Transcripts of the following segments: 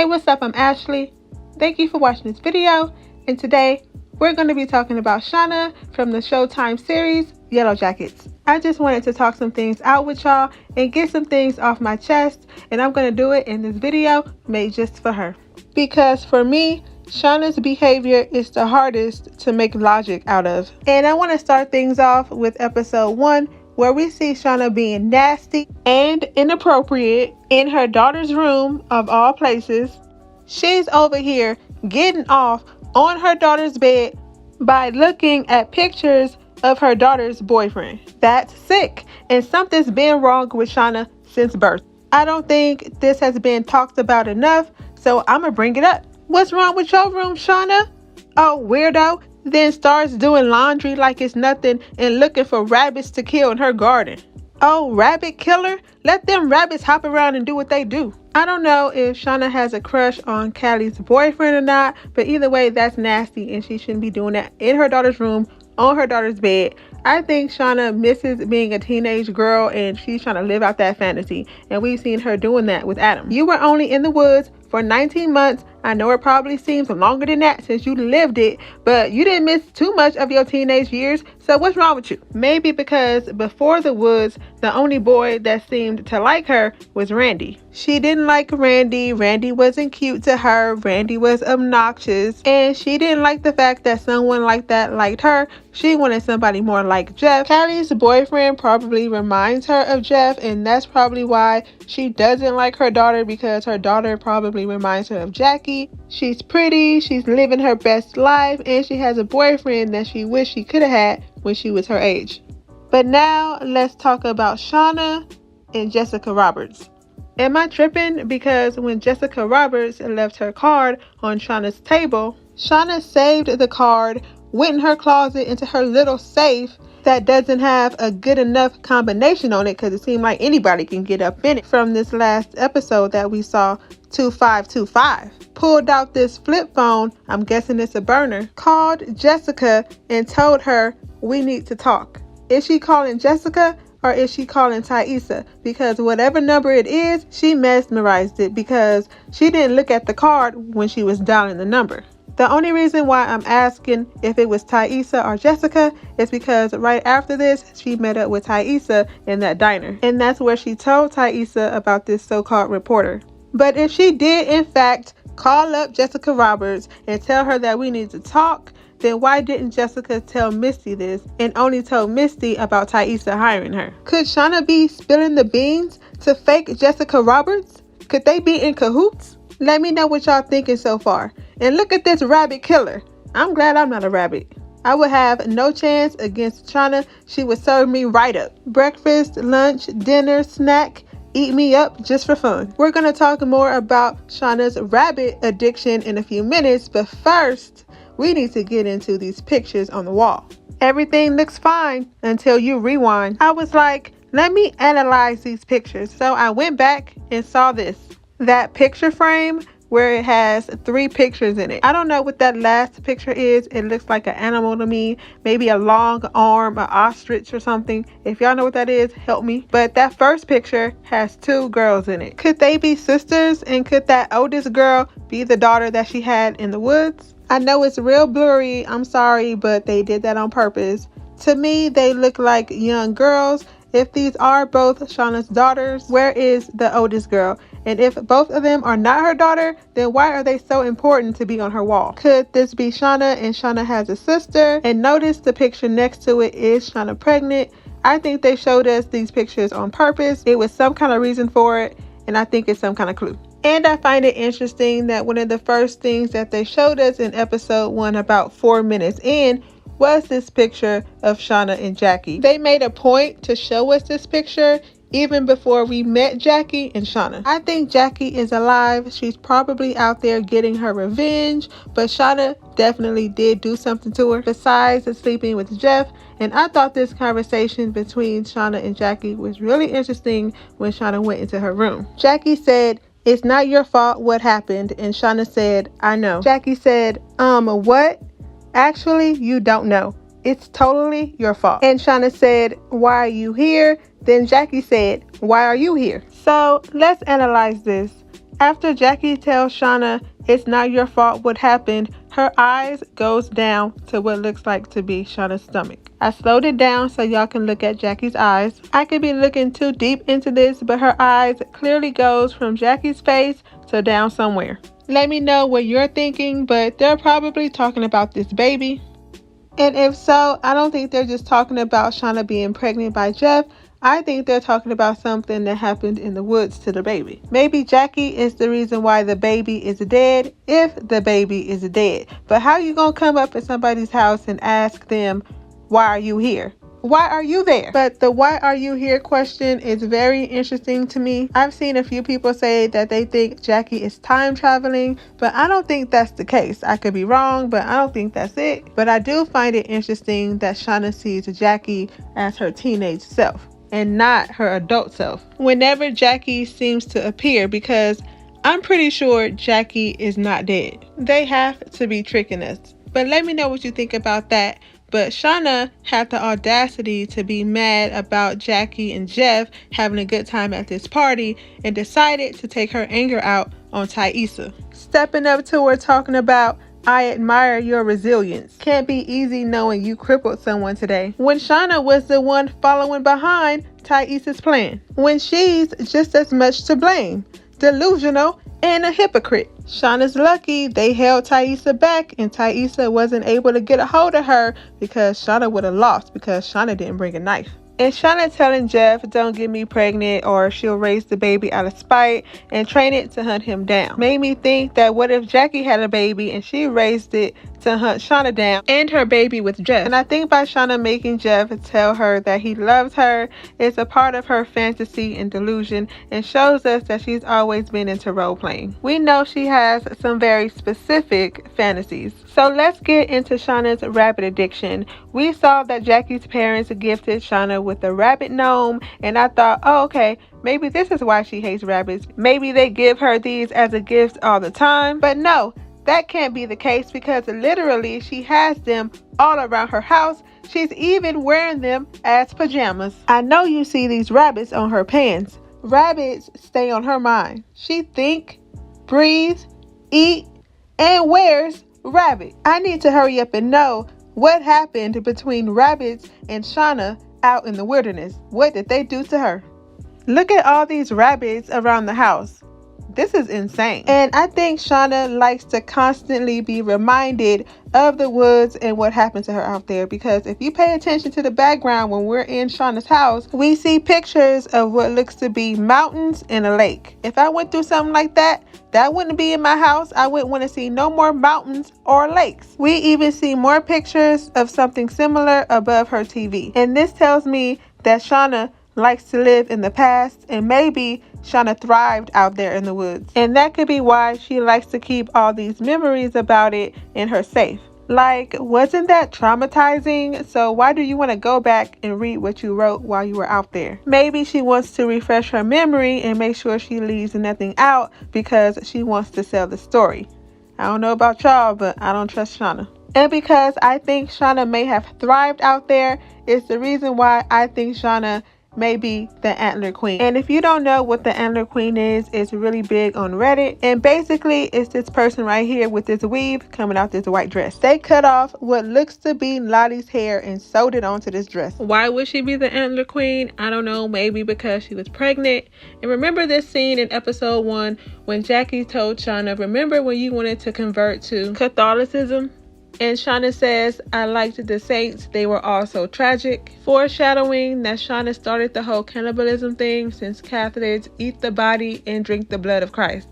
what's up? I'm Ashley. Thank you for watching this video, and today we're going to be talking about Shauna from the Showtime series Yellowjackets. I just wanted to talk some things out with y'all and get some things off my chest, and I'm going to do it in this video made just for her. Because for me, Shauna's behavior is the hardest to make logic out of. And I want to start things off with episode 1, where we see Shauna being nasty and inappropriate in her daughter's room of all places. She's over here getting off on her daughter's bed by looking at pictures of her daughter's boyfriend. That's sick, and something's been wrong with Shauna since birth. I don't think this has been talked about enough, so I'm gonna bring it up. What's wrong with your room, Shauna? Oh, weirdo. Then starts doing laundry like it's nothing and looking for rabbits to kill in her garden. Oh, rabbit killer? Let them rabbits hop around and do what they do. I don't know if Shauna has a crush on Callie's boyfriend or not, but either way, that's nasty and she shouldn't be doing that in her daughter's room, on her daughter's bed. I think Shauna misses being a teenage girl and she's trying to live out that fantasy, and we've seen her doing that with Adam. You were only in the woods for 19 months. I know it probably seems longer than that since you lived it, but you didn't miss too much of your teenage years, so what's wrong with you? Maybe because before the woods, the only boy that seemed to like her was Randy. She didn't like Randy. Randy wasn't cute to her. Randy was obnoxious, and she didn't like the fact that someone like that liked her. She wanted somebody more like Jeff. Callie's boyfriend probably reminds her of Jeff, and that's probably why she doesn't like her daughter, because her daughter probably reminds her of Jackie. She's pretty, she's living her best life, and she has a boyfriend that she wished she could have had when she was her age. But now let's talk about Shauna and Jessica Roberts. Am I tripping? Because when Jessica Roberts left her card on Shauna's table, Shauna saved the card, went in her closet into her little safe that doesn't have a good enough combination on it, because it seemed like anybody can get up in it. From this last episode that we saw, 2525, pulled out this flip phone, I'm guessing it's a burner, called Jessica and told her, we need to talk. Is she calling Jessica or is she calling Thaisa? Because whatever number it is, she mesmerized it, because she didn't look at the card when she was dialing the number. The only reason why I'm asking if it was Thaisa or Jessica is because right after this, she met up with Thaisa in that diner. And that's where she told Thaisa about this so-called reporter. But if she did, in fact, call up Jessica Roberts and tell her that we need to talk, then why didn't Jessica tell Misty this and only told Misty about Thaisa hiring her? Could Shauna be spilling the beans to fake Jessica Roberts? Could they be in cahoots? Let me know what y'all thinking so far. And look at this rabbit killer. I'm glad I'm not a rabbit. I would have no chance against Shauna. She would serve me right up. Breakfast, lunch, dinner, snack. Eat me up just for fun. We're going to talk more about Shauna's rabbit addiction in a few minutes, but first, we need to get into these pictures on the wall. Everything looks fine until you rewind. I was like, let me analyze these pictures. So I went back and saw this. That picture frame where it has 3 pictures in it. I don't know what that last picture is. It looks like an animal to me. Maybe a long arm, an ostrich or something. If y'all know what that is, help me. But that first picture has 2 girls in it. Could they be sisters? And could that oldest girl be the daughter that she had in the woods? I know it's real blurry. I'm sorry, but they did that on purpose. To me, they look like young girls. If these are both Shauna's daughters, where is the oldest girl? And if both of them are not her daughter, then why are they so important to be on her wall? Could this be Shauna and Shauna has a sister? And notice the picture next to it is Shauna pregnant. I think they showed us these pictures on purpose. It was some kind of reason for it, and I think it's some kind of clue. And I find it interesting that one of the first things that they showed us in episode 1, about 4 minutes in, was this picture of Shauna and Jackie. They made a point to show us this picture even before we met Jackie and Shauna. I think Jackie is alive. She's probably out there getting her revenge, but Shauna definitely did do something to her besides sleeping with Jeff. And I thought this conversation between Shauna and Jackie was really interesting when Shauna went into her room. Jackie said, "It's not your fault what happened." And Shauna said, "I know." Jackie said, what? Actually, you don't know. It's totally your fault. And Shauna said, "Why are you here?" Then Jackie said, "Why are you here?" So let's analyze this. After Jackie tells Shauna it's not your fault what happened, her eyes goes down to what looks like to be Shauna's stomach. I slowed it down so y'all can look at Jackie's eyes. I could be looking too deep into this, but her eyes clearly goes from Jackie's face to down somewhere. Let me know what you're thinking, but they're probably talking about this baby. And if so, I don't think they're just talking about Shauna being pregnant by Jeff. I think they're talking about something that happened in the woods to the baby. Maybe Jackie is the reason why the baby is dead, if the baby is dead. But how you gonna come up in somebody's house and ask them, why are you here? Why are you there? But the why are you here question is very interesting to me. I've seen a few people say that they think Jackie is time traveling, but I don't think that's the case. I could be wrong, but I don't think that's it. But I do find it interesting that Shauna sees Jackie as her teenage self and not her adult self whenever Jackie seems to appear, because I'm pretty sure Jackie is not dead. They have to be tricking us. But let me know what you think about that. But Shauna had the audacity to be mad about Jackie and Jeff having a good time at this party and decided to take her anger out on Taissa. Stepping up to her talking about, I admire your resilience. Can't be easy knowing you crippled someone today. When Shauna was the one following behind Taissa's plan. When she's just as much to blame. Delusional and a hypocrite. Shauna's lucky they held Taissa back and Taissa wasn't able to get a hold of her because Shauna would have lost because Shauna didn't bring a knife. And Shauna telling Jeff, don't get me pregnant or she'll raise the baby out of spite and train it to hunt him down. Made me think that what if Jackie had a baby and she raised it to hunt Shauna down and her baby with Jeff. And I think by Shauna making Jeff tell her that he loves her is a part of her fantasy and delusion and shows us that she's always been into role playing. We know she has some very specific fantasies. So let's get into Shauna's rabbit addiction. We saw that Jackie's parents gifted Shauna with a rabbit gnome, and I thought, oh, okay, maybe this is why she hates rabbits. Maybe they give her these as a gift all the time. But no, that can't be the case because literally she has them all around her house. She's even wearing them as pajamas. I know you see these rabbits on her pants. Rabbits stay on her mind. She think, breathes, eat, and wears rabbit. I need to hurry up and know what happened between rabbits and Shauna out in the wilderness. What did they do to her? Look at all these rabbits around the house. This is insane. And I think Shauna likes to constantly be reminded of the woods and what happened to her out there, because if you pay attention to the background when we're in Shauna's house, we see pictures of what looks to be mountains and a lake. If I went through something like that, that wouldn't be in my house. I wouldn't want to see no more mountains or lakes. We even see more pictures of something similar above her TV. And this tells me that Shauna likes to live in the past, and maybe Shauna thrived out there in the woods. And that could be why she likes to keep all these memories about it in her safe. Like, wasn't that traumatizing? So why do you want to go back and read what you wrote while you were out there? Maybe she wants to refresh her memory and make sure she leaves nothing out because she wants to sell the story. I don't know about y'all, but I don't trust Shauna. And because I think Shauna may have thrived out there, it's the reason why I think Shauna may be the antler queen. And if you don't know what the antler queen is, it's really big on Reddit. And basically, it's this person right here with this weave coming out this white dress. They cut off what looks to be Lottie's hair and sewed it onto this dress. Why would she be the antler queen? I don't know. Maybe because she was pregnant. And remember this scene in episode 1 when Jackie told Shauna, remember when you wanted to convert to Catholicism? And Shauna says, I liked the saints. They were all so tragic. Foreshadowing that Shauna started the whole cannibalism thing since Catholics eat the body and drink the blood of Christ.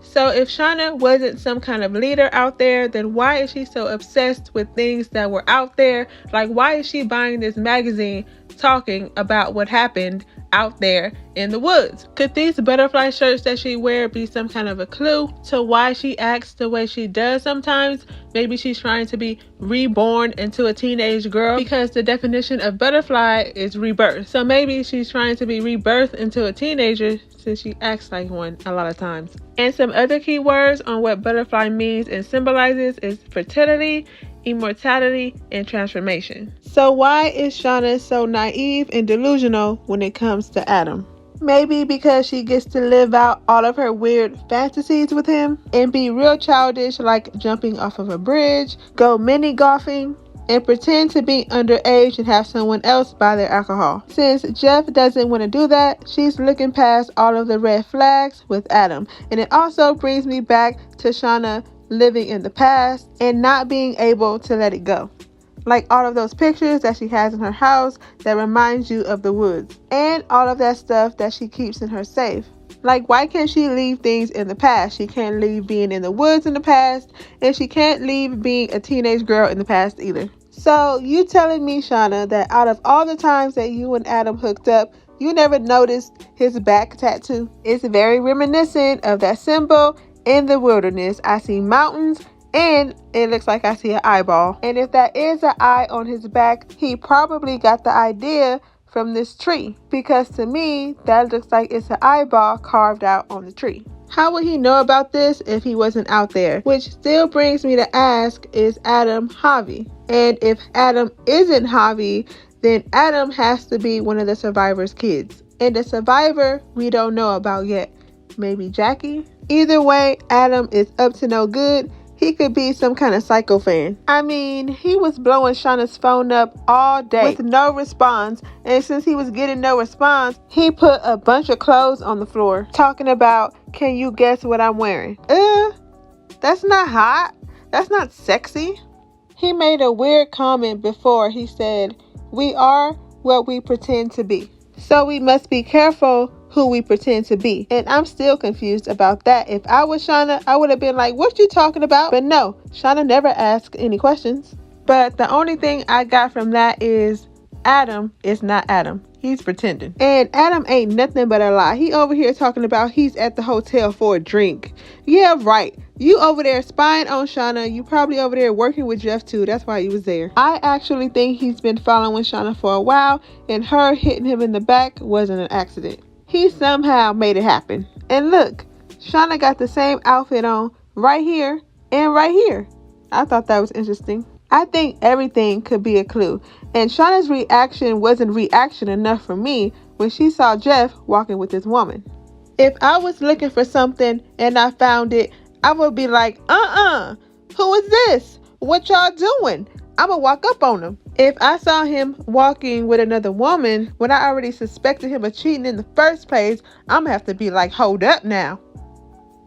So if Shauna wasn't some kind of leader out there, then why is she so obsessed with things that were out there? Like, why is she buying this magazine talking about what happened out there in the woods? Could these butterfly shirts that she wear be some kind of a clue to why she acts the way she does sometimes? Maybe she's trying to be reborn into a teenage girl, because the definition of butterfly is rebirth. So maybe she's trying to be rebirthed into a teenager since she acts like one a lot of times. And some other key words on what butterfly means and symbolizes is fertility, immortality, and transformation. So why is Shauna so naive and delusional when it comes to Adam? Maybe because she gets to live out all of her weird fantasies with him and be real childish, like jumping off of a bridge, go mini golfing, and pretend to be underage and have someone else buy their alcohol. Since Jeff doesn't want to do that, she's looking past all of the red flags with Adam. And it also brings me back to Shauna living in the past and not being able to let it go. Like all of those pictures that she has in her house that reminds you of the woods. And all of that stuff that she keeps in her safe. Like, why can't she leave things in the past? She can't leave being in the woods in the past. And she can't leave being a teenage girl in the past either. So, you telling me, Shauna, that out of all the times that you and Adam hooked up, you never noticed his back tattoo? It's very reminiscent of that symbol in the wilderness. I see mountains. And it looks like I see an eyeball. And if that is an eye on his back, he probably got the idea from this tree. Because to me, that looks like it's an eyeball carved out on the tree. How would he know about this if he wasn't out there? Which still brings me to ask, is Adam Javi? And if Adam isn't Javi, then Adam has to be one of the survivor's kids. And the survivor we don't know about yet. Maybe Jackie? Either way, Adam is up to no good. He could be some kind of psycho fan. I mean, he was blowing Shauna's phone up all day with no response. And since he was getting no response, he put a bunch of clothes on the floor talking about, can you guess what I'm wearing? That's not hot. That's not sexy. He made a weird comment before. He said, we are what we pretend to be. So we must be careful who we pretend to be. And I'm still confused about that. If I was Shauna, I would have been like, what you talking about? But no, Shauna never asked any questions. But the only thing I got from that is Adam is not Adam. He's pretending. And Adam ain't nothing but a lie. He over here talking about he's at the hotel for a drink. Yeah, right. You over there spying on Shauna. You probably over there working with Jeff too. That's why you was there. I actually think he's been following Shauna for a while, and her hitting him in the back wasn't an accident. He somehow made it happen. And look, Shauna got the same outfit on right here and right here. I thought that was interesting. I think everything could be a clue. And Shauna's reaction wasn't reaction enough for me when she saw Jeff walking with this woman. If I was looking for something and I found it, I would be like, who is this? What y'all doing? I'ma walk up on him. If I saw him walking with another woman when I already suspected him of cheating in the first place, I'ma have to be like, hold up now.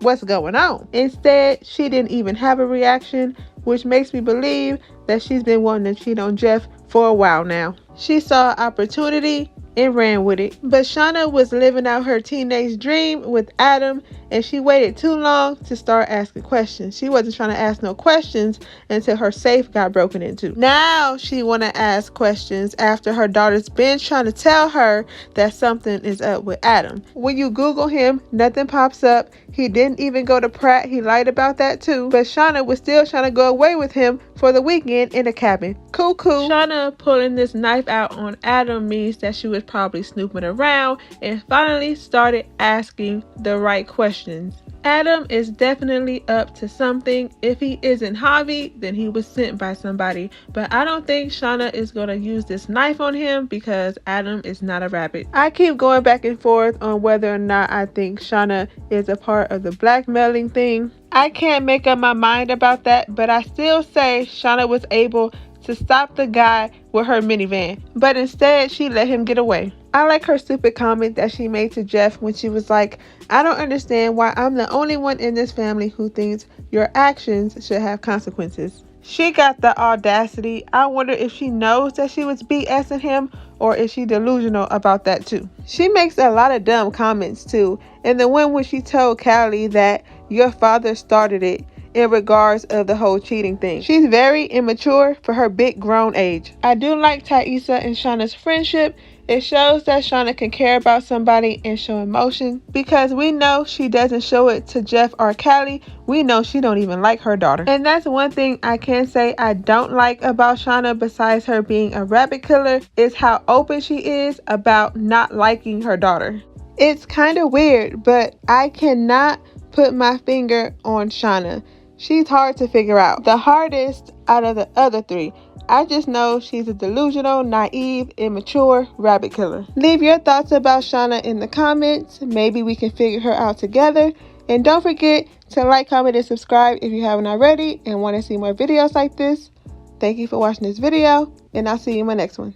What's going on? Instead, she didn't even have a reaction, which makes me believe that she's been wanting to cheat on Jeff for a while now. She saw opportunity and ran with it. But Shauna was living out her teenage dream with Adam, and she waited too long to start asking questions. She wasn't trying to ask no questions until her safe got broken into. Now she want to ask questions after her daughter's been trying to tell her that something is up with Adam. When you Google him, nothing pops up. He didn't even go to Pratt. He lied about that too. But Shauna was still trying to go away with him for the weekend in a cabin. Cool. Shauna pulling this knife out on Adam means that she was probably snooping around and finally started asking the right questions. Adam is definitely up to something. If he isn't Javi, then he was sent by somebody. But I don't think Shauna is going to use this knife on him because Adam is not a rabbit. I keep going back and forth on whether or not I think Shauna is a part of the blackmailing thing. I can't make up my mind about that, but I still say Shauna was able to stop the guy with her minivan, but instead she let him get away. I like her stupid comment that she made to Jeff when she was like, I don't understand why I'm the only one in this family who thinks your actions should have consequences. She got the audacity. I wonder if she knows that she was BSing him or is she delusional about that too. She makes a lot of dumb comments too, and the one when she told Callie that your father started it in regards of the whole cheating thing. She's very immature for her big grown age. I do like Taissa and Shauna's friendship. It shows that Shauna can care about somebody and show emotion, because we know she doesn't show it to Jeff or Callie. We know she don't even like her daughter. And that's one thing I can say I don't like about Shauna, besides her being a rabbit killer, is how open she is about not liking her daughter. It's kind of weird, but I cannot put my finger on Shauna. She's hard to figure out. The hardest out of the other 3. I just know she's a delusional, naive, immature rabbit killer. Leave your thoughts about Shauna in the comments. Maybe we can figure her out together. And don't forget to like, comment, and subscribe if you haven't already and want to see more videos like this. Thank you for watching this video, and I'll see you in my next one.